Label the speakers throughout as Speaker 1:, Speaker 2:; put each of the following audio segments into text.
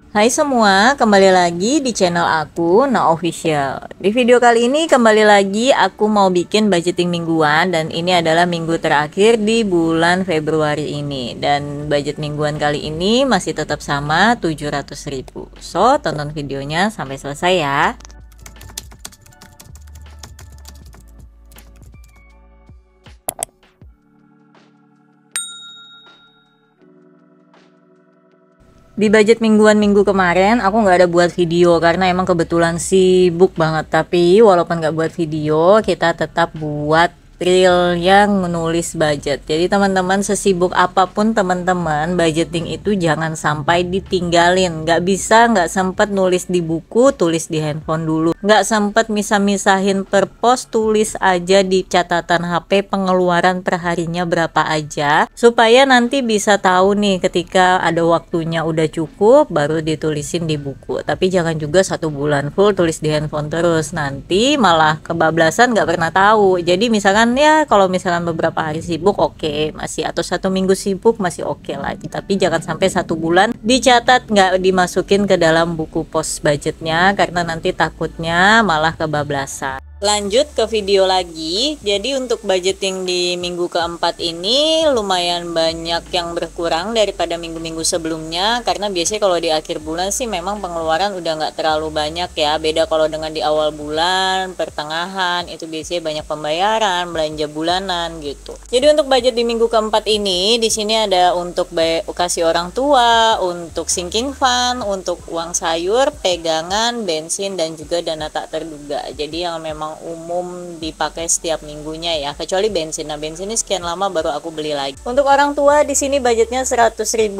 Speaker 1: Hai semua, kembali lagi di channel aku, Na Official. Di video kali ini kembali lagi aku mau bikin budgeting mingguan dan ini adalah minggu terakhir di bulan Februari ini. Dan budget mingguan kali ini masih tetap sama 700.000. So, tonton videonya sampai selesai ya. Di budget mingguan minggu kemarin aku nggak ada buat video karena emang kebetulan sibuk banget, tapi walaupun nggak buat video kita tetap buat reel yang menulis budget. Jadi teman-teman, sesibuk apapun teman-teman, budgeting itu jangan sampai ditinggalin. Nggak bisa nggak sempet nulis di buku, tulis di handphone dulu. Nggak sempet misah-misahin per pos, tulis aja di catatan HP pengeluaran perharinya berapa aja, supaya nanti bisa tahu nih ketika ada waktunya udah cukup baru ditulisin di buku. Tapi jangan juga 1 bulan full tulis di handphone terus, nanti malah kebablasan nggak pernah tahu. Jadi misalkan ya kalau misalkan beberapa hari sibuk oke, masih, atau 1 minggu sibuk masih oke lah, tapi jangan sampai 1 bulan dicatat nggak dimasukin ke dalam buku pos budgetnya karena nanti takutnya malah kebablasan. Lanjut ke video lagi. Jadi untuk budgeting di minggu keempat ini lumayan banyak yang berkurang daripada minggu-minggu sebelumnya, karena biasanya kalau di akhir bulan sih memang pengeluaran udah nggak terlalu banyak ya. Beda kalau dengan di awal bulan, pertengahan itu biasanya banyak pembayaran, belanja bulanan gitu. Jadi untuk budget di minggu keempat ini di sini ada untuk kasih orang tua, untuk sinking fund, untuk uang sayur, pegangan, bensin, dan juga dana tak terduga. Jadi yang memang umum dipakai setiap minggunya ya, kecuali bensin. Nah, bensin ini sekian lama baru aku beli lagi. Untuk orang tua di sini budgetnya 100.000,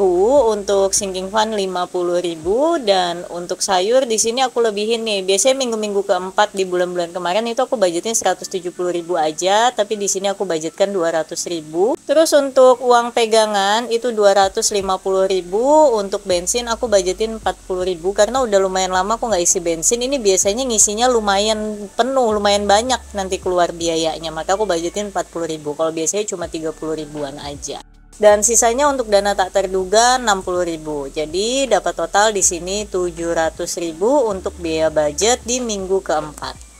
Speaker 1: untuk sinking fund 50.000, dan untuk sayur di sini aku lebihin nih. Biasanya minggu-minggu keempat di bulan-bulan kemarin itu aku budgetnya 170.000 aja, tapi di sini aku budgetkan 200.000. Terus untuk uang pegangan itu 250.000, untuk bensin aku budgetin 40.000 karena udah lumayan lama aku nggak isi bensin. Ini biasanya ngisinya lumayan penuh, lumayan banyak nanti keluar biayanya, maka aku budgetin 40.000. Kalau biasanya cuma 30.000-an aja. Dan sisanya untuk dana tak terduga 60.000. Jadi dapat total di sini 700.000 untuk biaya budget di minggu keempat.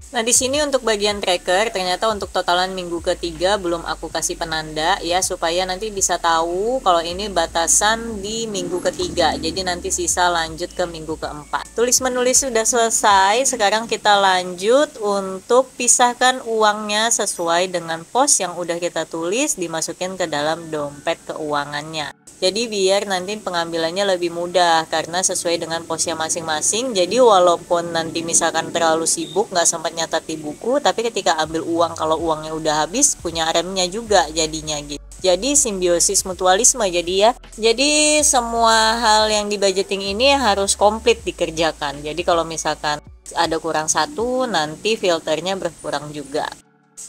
Speaker 1: Nah, di sini untuk bagian tracker, ternyata untuk totalan minggu ketiga belum aku kasih penanda ya, supaya nanti bisa tahu kalau ini batasan di minggu ketiga. Jadi nanti sisa lanjut ke minggu keempat. Tulis menulis sudah selesai. Sekarang kita lanjut untuk pisahkan uangnya sesuai dengan pos yang udah kita tulis, dimasukin ke dalam dompet keuangannya. Jadi biar nanti pengambilannya lebih mudah karena sesuai dengan posnya masing-masing. Jadi walaupun nanti misalkan terlalu sibuk nggak sempat nyatat di buku, tapi ketika ambil uang, kalau uangnya udah habis, punya remnya juga jadinya gitu. Jadi simbiosis mutualisme jadi ya. Jadi semua hal yang di budgeting ini harus komplit dikerjakan. Jadi kalau misalkan ada kurang satu, nanti filternya berkurang juga.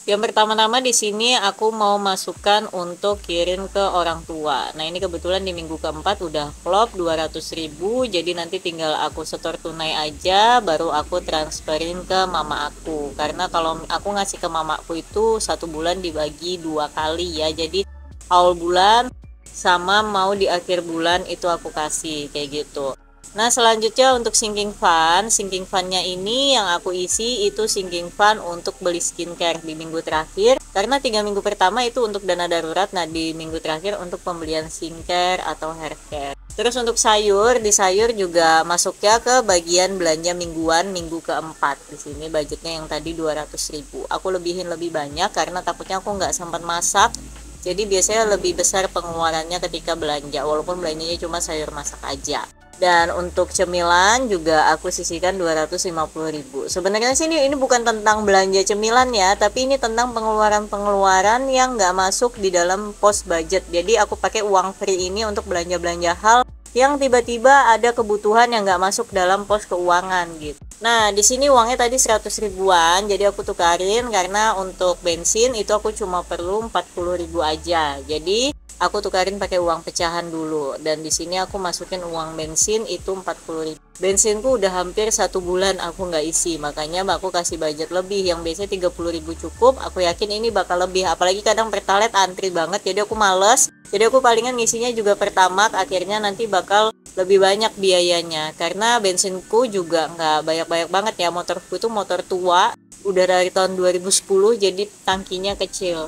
Speaker 1: Yang pertama-tama di sini aku mau masukkan untuk kirim ke orang tua. Nah, ini kebetulan di minggu keempat udah klop 200.000, jadi nanti tinggal aku setor tunai aja, baru aku transferin ke mama aku. Karena kalau aku ngasih ke mamaku itu 1 bulan dibagi 2 kali ya, jadi awal bulan sama mau di akhir bulan itu aku kasih kayak gitu. Nah, selanjutnya untuk sinking fundnya ini yang aku isi itu sinking fund untuk beli skincare di minggu terakhir, karena 3 minggu pertama itu untuk dana darurat. Nah, di minggu terakhir untuk pembelian skincare atau hair care. Terus untuk sayur, di sayur juga masuknya ke bagian belanja mingguan minggu keempat. Di sini budgetnya yang tadi 200.000. Aku lebihin lebih banyak karena takutnya aku nggak sempat masak. Jadi biasanya lebih besar pengeluarannya ketika belanja, walaupun belanjanya cuma sayur masak aja. Dan untuk cemilan juga aku sisihkan 250.000. Sebenarnya sih ini bukan tentang belanja cemilan ya, tapi ini tentang pengeluaran-pengeluaran yang nggak masuk di dalam pos budget. Jadi aku pakai uang free ini untuk belanja-belanja hal yang tiba-tiba ada kebutuhan yang nggak masuk dalam pos keuangan gitu. Nah, di sini uangnya tadi 100.000-an, jadi aku tukarin karena untuk bensin itu aku cuma perlu 40.000 aja. Jadi aku tukarin pakai uang pecahan dulu, dan di sini aku masukin uang bensin itu 40.000. Bensinku udah hampir 1 bulan aku nggak isi, makanya aku kasih budget lebih. Yang biasanya 30.000 cukup, aku yakin ini bakal lebih, apalagi kadang Pertalite antri banget, jadi aku males. Jadi aku palingan ngisinya juga Pertamax, akhirnya nanti bakal lebih banyak biayanya, karena bensinku juga nggak banyak-banyak banget ya, motorku itu motor tua, udah dari tahun 2010, jadi tangkinya kecil.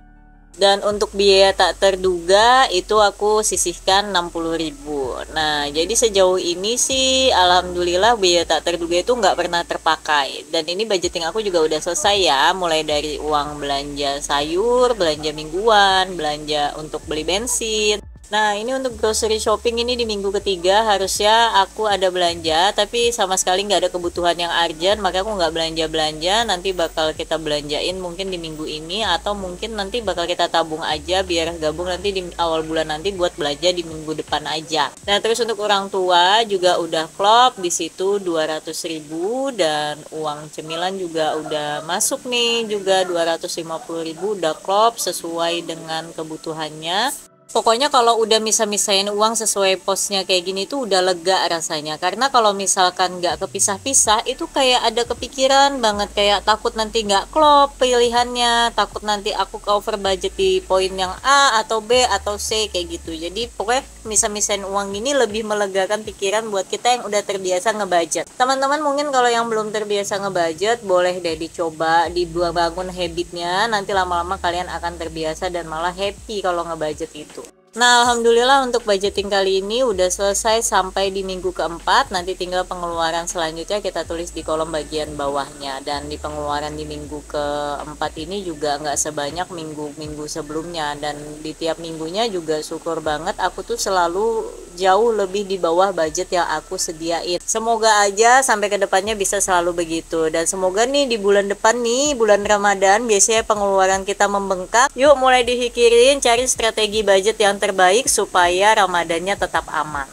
Speaker 1: Dan untuk biaya tak terduga itu aku sisihkan 60.000. Nah, jadi sejauh ini sih alhamdulillah biaya tak terduga itu nggak pernah terpakai. Dan ini budgeting aku juga udah selesai ya, mulai dari uang belanja sayur, belanja mingguan, belanja untuk beli bensin. Nah, ini untuk grocery shopping ini di minggu ketiga harusnya aku ada belanja, tapi sama sekali nggak ada kebutuhan yang urgent, maka aku nggak belanja-belanja. Nanti bakal kita belanjain mungkin di minggu ini, atau mungkin nanti bakal kita tabung aja biar gabung nanti di awal bulan nanti buat belanja di minggu depan aja. Nah, terus untuk orang tua juga udah klop di situ 200.000, dan uang cemilan juga udah masuk nih juga 250.000, udah klop sesuai dengan kebutuhannya. Pokoknya kalau udah misah-misahin uang sesuai posnya kayak gini tuh udah lega rasanya. Karena kalau misalkan nggak kepisah-pisah itu kayak ada kepikiran banget, kayak takut nanti nggak klop pilihannya, takut nanti aku cover budget di poin yang A atau B atau C kayak gitu. Jadi pokoknya misah-misahin uang ini lebih melegakan pikiran buat kita yang udah terbiasa ngebudget. Teman-teman mungkin kalau yang belum terbiasa ngebudget boleh deh dicoba, dibangun habitnya, nanti lama-lama kalian akan terbiasa dan malah happy kalau ngebudget itu. Nah, alhamdulillah untuk budgeting kali ini udah selesai sampai di minggu keempat. Nanti tinggal pengeluaran selanjutnya kita tulis di kolom bagian bawahnya. Dan di pengeluaran di minggu keempat ini juga nggak sebanyak minggu-minggu sebelumnya. Dan di tiap minggunya juga syukur banget aku tuh selalu jauh lebih di bawah budget yang aku sediain. Semoga aja sampai ke depannya bisa selalu begitu. Dan semoga nih di bulan depan nih, bulan Ramadan, biasanya pengeluaran kita membengkak. Yuk mulai dipikirin cari strategi budget yang terbaik supaya Ramadannya tetap aman.